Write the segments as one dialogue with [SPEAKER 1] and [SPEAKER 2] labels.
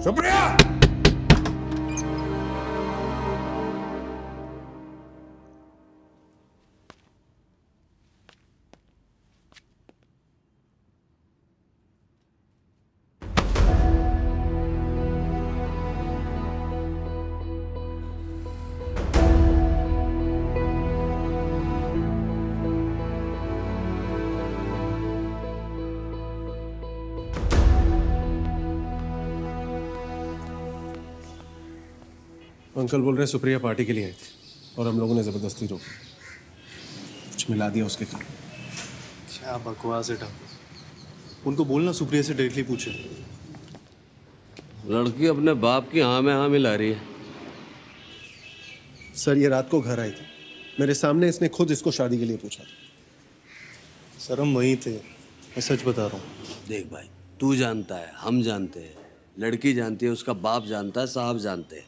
[SPEAKER 1] Supriya!
[SPEAKER 2] Uncle बोल रहे Supriya party के लिए आई थी और हम लोगों ने जबरदस्ती रोकी, कुछ मिला दिया उसके कारण।
[SPEAKER 3] क्या बकवास है ठाकुर, उनको बोलना सुप्रिया से डायरेक्टली पूछे।
[SPEAKER 4] लड़की अपने बाप की हाँ में हाँ मिला रही है।
[SPEAKER 2] सर ये रात को घर आई थी, मेरे सामने इसने खुद इसको शादी के लिए पूछा था।
[SPEAKER 3] सर हम वहीं थे, मैं सच बता रहा हूँ।
[SPEAKER 4] देख भाई, तू जानता है, हम जानते हैं, लड़की जानती है, उसका बाप जानता है, साहब जानते हैं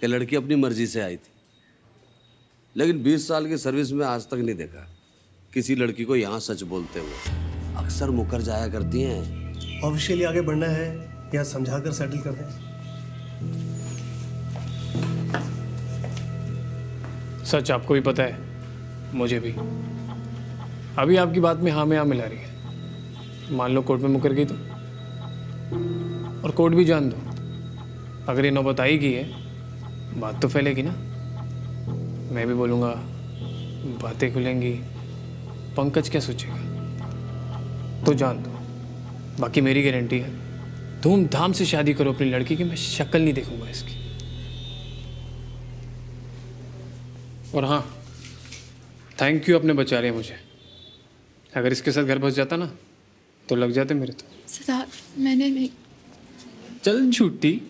[SPEAKER 4] कि लड़की अपनी मर्जी से आई थी। लेकिन 20 साल की सर्विस में आज तक नहीं देखा किसी लड़की को यहाँ सच बोलते हुए। अक्सर मुकर जाया करती हैं।
[SPEAKER 2] ऑफिशियली आगे बढ़ना है या समझा कर सेटल कर दें?
[SPEAKER 5] सच आपको भी पता है, मुझे भी। अभी आपकी बात में हाँ मिला रही है। मान लो कोर्ट में मुकर गई तो, और कोर्ट भी जान दो, अगर ये नौबत आएगी है, बात तो फैलेगी ना। मैं भी बोलूँगा, बातें खुलेंगी, पंकज क्या सोचेगा, तो जान दो। बाकी मेरी गारंटी है, धूमधाम से शादी करो अपनी लड़की की, मैं शक्ल नहीं देखूंगा इसकी। और हाँ, थैंक यू, अपने बचा रहे मुझे। अगर इसके साथ घर बस जाता ना तो लग जाते मेरे तो।
[SPEAKER 6] सिद्धार्थ, मैंने नहीं।
[SPEAKER 5] चल झूठी।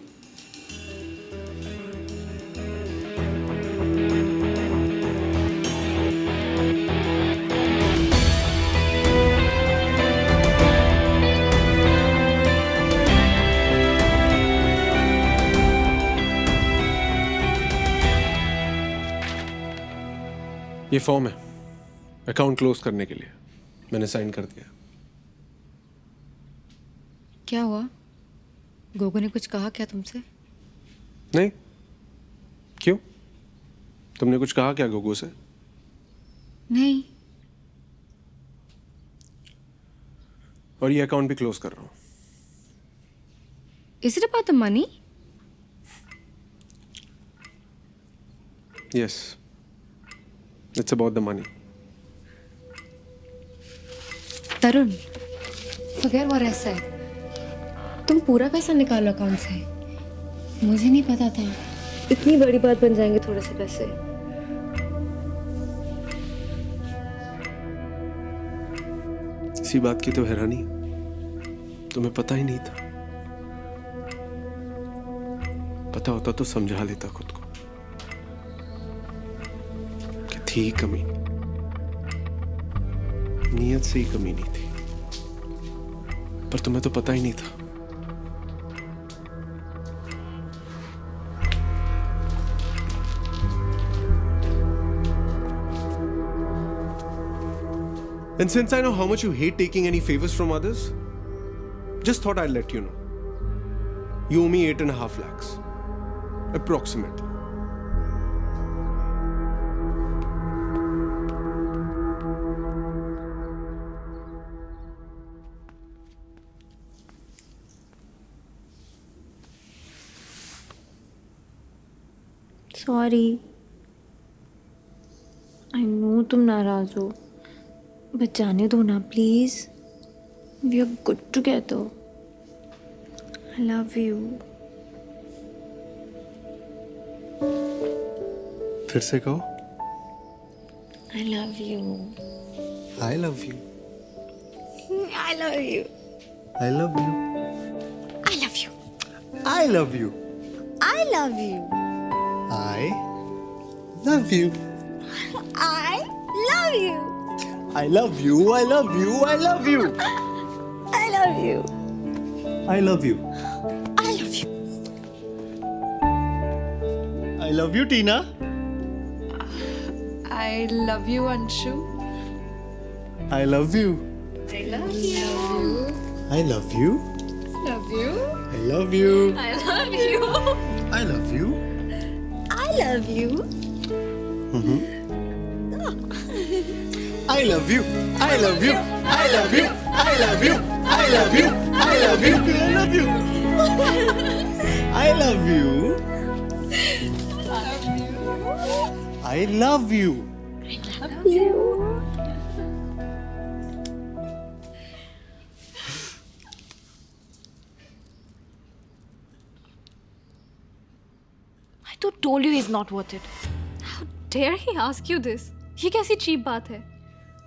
[SPEAKER 2] ये फॉर्म है अकाउंट क्लोज करने के लिए, मैंने साइन कर दिया।
[SPEAKER 6] क्या हुआ? गोगो ने कुछ कहा क्या तुमसे?
[SPEAKER 2] नहीं, क्यों? तुमने कुछ कहा क्या गोगो से?
[SPEAKER 6] नहीं।
[SPEAKER 2] और ये अकाउंट भी क्लोज कर रहा हूँ।
[SPEAKER 6] Is it about the money?
[SPEAKER 2] Yes, it's about the money.
[SPEAKER 6] तरुण, बगैर वो ऐसा है, तुम पूरा पैसा निकालो अकाउंट से। मुझे नहीं पता था इतनी बड़ी बात बन जाएंगे थोड़े से पैसे।
[SPEAKER 2] इसी बात की तो हैरानी, तुम्हें पता ही नहीं था। पता होता तो समझा लेता खुद को कि थी कमी, नीयत से ही कमी नहीं थी, पर तुम्हें तो पता ही नहीं था। And since I know how much you hate taking any favors from others, just thought I'd let you know. You owe me 8.5 lakhs. Approximately.
[SPEAKER 7] Sorry, I know तुम नाराज हो, बट जाने दो ना please. We are good together. I love you.
[SPEAKER 3] फिर से कहो।
[SPEAKER 7] I love you.
[SPEAKER 3] I love you.
[SPEAKER 7] I love you.
[SPEAKER 3] I love you.
[SPEAKER 7] I love you.
[SPEAKER 3] I love you.
[SPEAKER 7] I love you.
[SPEAKER 3] I love you.
[SPEAKER 7] I love you.
[SPEAKER 3] I love you. I love you. I love you.
[SPEAKER 7] I love you.
[SPEAKER 3] I love you.
[SPEAKER 7] I love you.
[SPEAKER 3] I love you, Tina.
[SPEAKER 6] I love you, Anshu.
[SPEAKER 3] I love you.
[SPEAKER 6] I love you.
[SPEAKER 3] I love you.
[SPEAKER 6] Love you.
[SPEAKER 3] I love you.
[SPEAKER 7] I love you.
[SPEAKER 3] I love you.
[SPEAKER 7] I love you.
[SPEAKER 3] I love you. I love you. I love you. I love you. I love you. I love you. I love you. I love you. I love you.
[SPEAKER 7] I तो told you he's not worth it.
[SPEAKER 1] How dare he ask you this? ये कैसी cheap बात है?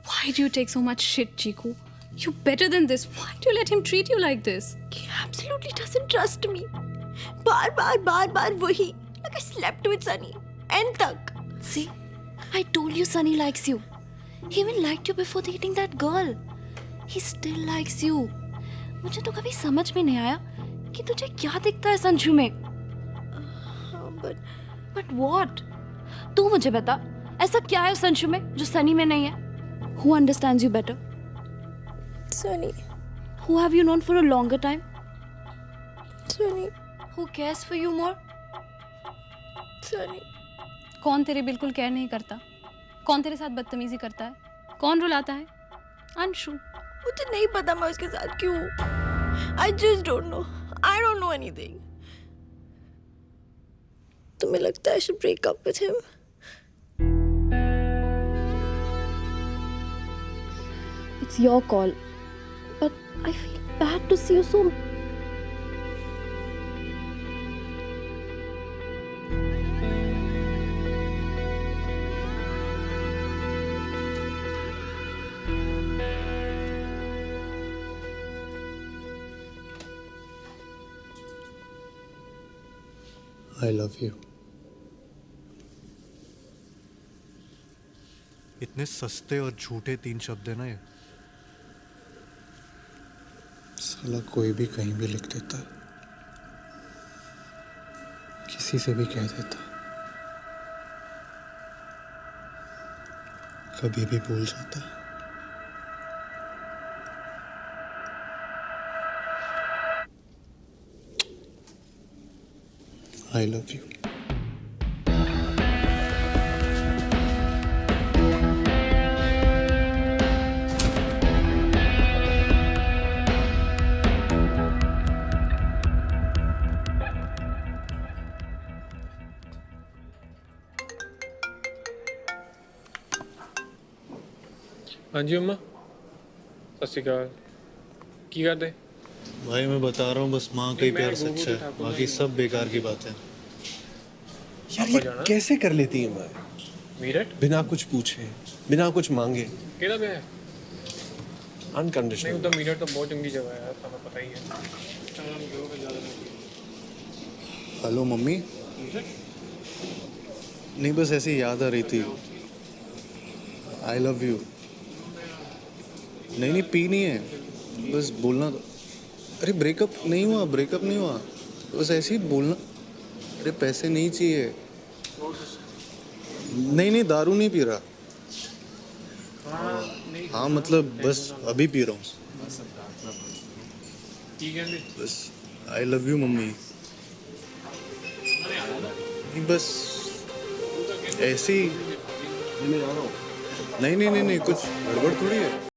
[SPEAKER 1] Why do you take so much shit, Chiku? You're better than this. Why do you let him treat you like this?
[SPEAKER 7] He absolutely doesn't trust me. बार वही. Like I slept with Sunny. End तक. See, I told you Sunny likes you. He even liked you before dating that girl. He still likes you. मुझे तो कभी समझ में नहीं आया कि तुझे क्या दिखता है संजू में. But what? तू मुझे बता. ऐसा क्या है उस संजू में जो सनी में नहीं है? Who understands you better?
[SPEAKER 8] Sunny.
[SPEAKER 7] Who have you known for a longer time?
[SPEAKER 8] Sunny.
[SPEAKER 7] Who cares for you more?
[SPEAKER 8] Sunny.
[SPEAKER 1] कौन तेरी बिल्कुल केयर नहीं करता? कौन तेरे साथ बदतमीजी करता है? कौन रुलाता है? अंशु.
[SPEAKER 8] मुझे नहीं पता मैं उसके साथ क्यों हूँ. I just don't know. I don't know anything. तुम्हें लगता है I should break up with him?
[SPEAKER 7] It's your call. But I feel bad to see you so.
[SPEAKER 3] I love you. इतने सस्ते और झूठे 3 शब्द है ना ये. साला कोई भी कहीं भी लिख देता है, किसी से भी कह देता, कभी भी भूल जाता. I love you.
[SPEAKER 5] हाँ जी अम्मा. सत श्री अकाल. की करते?
[SPEAKER 3] भाई मैं बता रहा हूँ, बस माँ का ही प्यार सच्चा है, बाकी सब बेकार की बात है.
[SPEAKER 2] यार ये कैसे कर लेती है माँ?
[SPEAKER 5] मीरठ
[SPEAKER 2] बिना कुछ पूछे, बिना कुछ मांगे,
[SPEAKER 5] केड़ा में है? नहीं
[SPEAKER 2] अनकंडीशनल.
[SPEAKER 5] उधर मीरठ तो बहुत चंगी जगह है यार, तुम्हें पता ही है.
[SPEAKER 3] Hello mummy. नहीं बस ऐसी याद आ रही थी. आई लव यू. नहीं पी नहीं है, बस बोलना. अरे ब्रेकअप नहीं हुआ, बस ऐसे ही बोलना. अरे पैसे नहीं चाहिए. नहीं दारू नहीं पी रहा. हाँ मतलब बस अभी पी रहा हूँ. बस आई लव यू मम्मी. नहीं बस ऐसे ही. नहीं कुछ गड़बड़ थोड़ी है.